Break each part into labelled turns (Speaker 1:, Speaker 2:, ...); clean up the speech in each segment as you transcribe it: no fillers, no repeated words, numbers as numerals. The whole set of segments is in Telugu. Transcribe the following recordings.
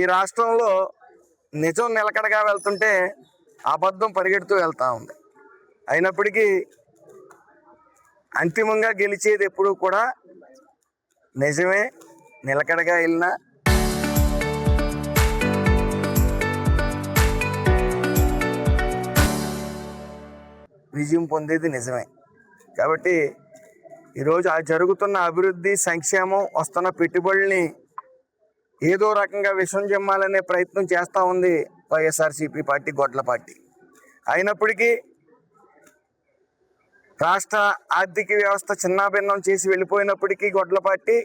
Speaker 1: ఈ రాష్ట్రంలో నిజం నిలకడగా వెళ్తుంటే అబద్ధం పరిగెడుతూ వెళ్తా ఉంది. అయినప్పటికీ అంతిమంగా గెలిచేది ఎప్పుడు కూడా నిజమే. నిలకడగా వెళ్ళినా విజయం పొందేది నిజమే. కాబట్టి ఈరోజు ఆ జరుగుతున్న అభివృద్ధి, సంక్షేమం, వస్తున్న పెట్టుబడుల్ని ఏదో రకంగా విషం జమ్మాలనే ప్రయత్నం చేస్తూ ఉంది వైఎస్ఆర్సీపీ పార్టీ, గొడ్ల పార్టీ. అయినప్పటికీ రాష్ట్ర ఆర్థిక వ్యవస్థ చిన్నాభిన్నం చేసి వెళ్ళిపోయినప్పటికీ గొడ్ల పార్టీ,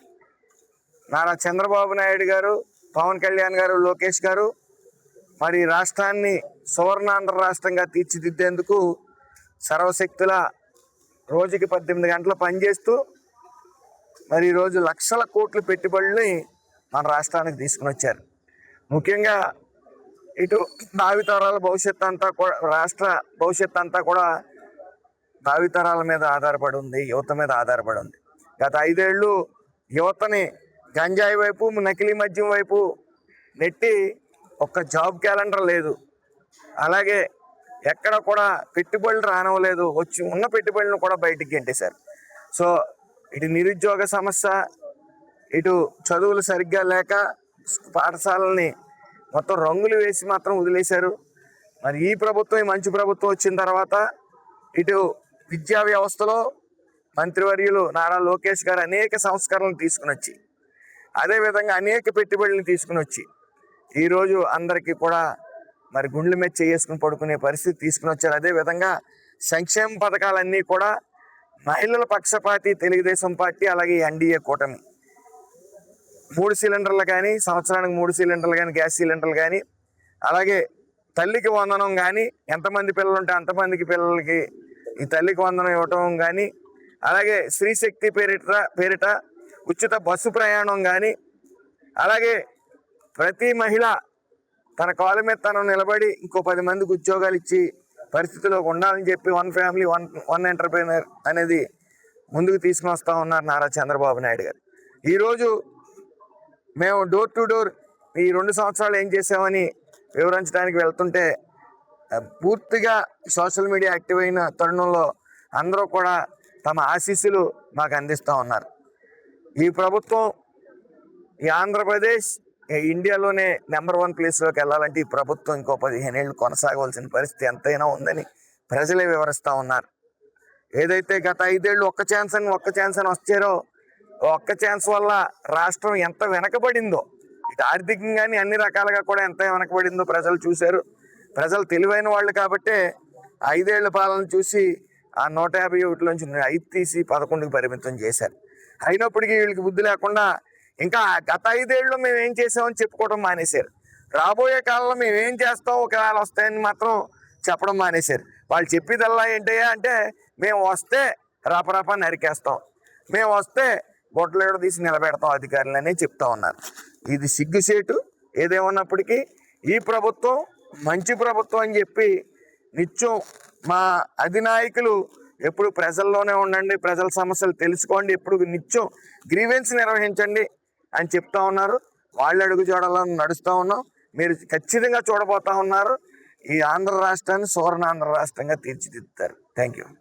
Speaker 1: నారా చంద్రబాబు నాయుడు గారు, పవన్ కళ్యాణ్ గారు, లోకేష్ గారు మరి రాష్ట్రాన్ని సువర్ణాంధ్ర రాష్ట్రంగా తీర్చిదిద్దేందుకు సర్వశక్తుల రోజుకి 18 గంటలు పనిచేస్తూ మరి ఈరోజు లక్షల కోట్ల పెట్టుబడుల్ని మన రాష్ట్రానికి తీసుకుని వచ్చారు. ముఖ్యంగా ఇటు భావితరాల భవిష్యత్తు అంతా కూడా, రాష్ట్ర భవిష్యత్తు అంతా కూడా భావితరాల మీద ఆధారపడి ఉంది, యువత మీద ఆధారపడి ఉంది. గత 5 ఏళ్ళు యువతని గంజాయి వైపు, నకిలీ మద్యం వైపు నెట్టి ఒక్క జాబ్ క్యాలెండర్ లేదు. అలాగే ఎక్కడ కూడా పెట్టుబడులు రానివ్వలేదు. వచ్చి ఉన్న పెట్టుబడులను కూడా బయటికి గెంటేశారు. సో ఇటు నిరుద్యోగ సమస్య, ఇటు చదువులు సరిగ్గా లేక పాఠశాలని మొత్తం రంగులు వేసి మాత్రం వదిలేశారు. మరి ఈ ప్రభుత్వం, ఈ మంచి ప్రభుత్వం వచ్చిన తర్వాత ఇటు విద్యా వ్యవస్థలో మంత్రివర్యులు నారా లోకేష్ గారు అనేక సంస్కరణలు తీసుకుని వచ్చి, అదేవిధంగా అనేక పెట్టుబడులను తీసుకుని వచ్చి ఈరోజు అందరికీ కూడా మరి గుండెల మీద చేసుకుని పడుకునే పరిస్థితి తీసుకుని వచ్చారు. అదేవిధంగా సంక్షేమ పథకాలన్నీ కూడా మహిళల పక్షపాతి తెలుగుదేశం పార్టీ, అలాగే ఎన్డీఏ కూటమి 3 సిలిండర్లు కానీ, సంవత్సరానికి 3 సిలిండర్లు కానీ, గ్యాస్ సిలిండర్లు కానీ, అలాగే తల్లికి వందనం కానీ, ఎంతమంది పిల్లలు ఉంటే అంతమందికి పిల్లలకి ఈ తల్లికి వందనం ఇవ్వటం కానీ, అలాగే స్త్రీశక్తి పేరిట ఉచిత బస్సు ప్రయాణం కానీ, అలాగే ప్రతి మహిళ తన కాళ్ళ మీద తను నిలబడి ఇంకో 10 మందికి ఉద్యోగాలు ఇచ్చి పరిస్థితిలో ఉండాలని చెప్పి వన్ ఫ్యామిలీ వన్ ఎంటర్ప్రైనర్ అనేది ముందుకు తీసుకుని వస్తూ ఉన్నారు నారా చంద్రబాబు నాయుడు గారు. ఈరోజు మేము డోర్ టు డోర్ ఈ 2 సంవత్సరాలు ఏం చేసామని వివరించడానికి వెళ్తుంటే పూర్తిగా సోషల్ మీడియా యాక్టివ్ అయిన తరుణంలో అందరూ కూడా తమ ఆశీస్సులు మాకు అందిస్తూ ఉన్నారు. ఈ ప్రభుత్వం, ఈ ఆంధ్రప్రదేశ్ ఇండియాలోనే నెంబర్ 1 ప్లేస్లోకి వెళ్ళాలంటే ఈ ప్రభుత్వం ఇంకో 15 ఏళ్ళు కొనసాగవలసిన పరిస్థితి ఎంతైనా ఉందని ప్రజలే వివరిస్తూ ఉన్నారు. ఏదైతే గత 5 ఏళ్ళు ఒక్క ఛాన్స్ అని వచ్చారో, ఒక్క ఛాన్స్ వల్ల రాష్ట్రం ఎంత వెనకబడిందో, ఇటు ఆర్థికంగాని అన్ని రకాలుగా కూడా ఎంత వెనకబడిందో ప్రజలు చూశారు. ప్రజలు తెలివైన వాళ్ళు కాబట్టే 5 ఏళ్ల పాలన చూసి ఆ 151లోంచి 5 తీసి 11కి పరిమితం చేశారు. అయినప్పటికీ వీళ్ళకి బుద్ధి లేకుండా ఇంకా గత 5 ఏళ్ళు మేము ఏం చేసామని చెప్పుకోవడం మానేశారు. రాబోయే కాలంలో మేము ఏం చేస్తాం ఒకవేళ వస్తాయని మాత్రం చెప్పడం మానేశారు. వాళ్ళు చెప్పేదల్లా ఏంటయ్యా అంటే, మేము వస్తే రాపరాపా నరికేస్తాం, మేము వస్తే గొడ్డలేడు తీసి నిలబెడతాం అధికారులనే చెప్తా ఉన్నారు. ఇది సిగ్గుసేటు. ఏదేమన్నప్పటికీ ఈ ప్రభుత్వం మంచి ప్రభుత్వం అని చెప్పి నిత్యం మా అధినాయకులు ఎప్పుడు ప్రజల్లోనే ఉండండి, ప్రజల సమస్యలు తెలుసుకోండి, ఎప్పుడు నిత్యం గ్రీవెన్స్ నిర్వహించండి అని చెప్తా ఉన్నారు. వాళ్ళు అడుగు చూడాలని నడుస్తూ ఉన్నాం. మీరు ఖచ్చితంగా చూడబోతా ఉన్నారు. ఈ ఆంధ్ర రాష్ట్రాన్ని సువర్ణాంధ్ర రాష్ట్రంగా తీర్చిదిద్దుతారు. Thank you.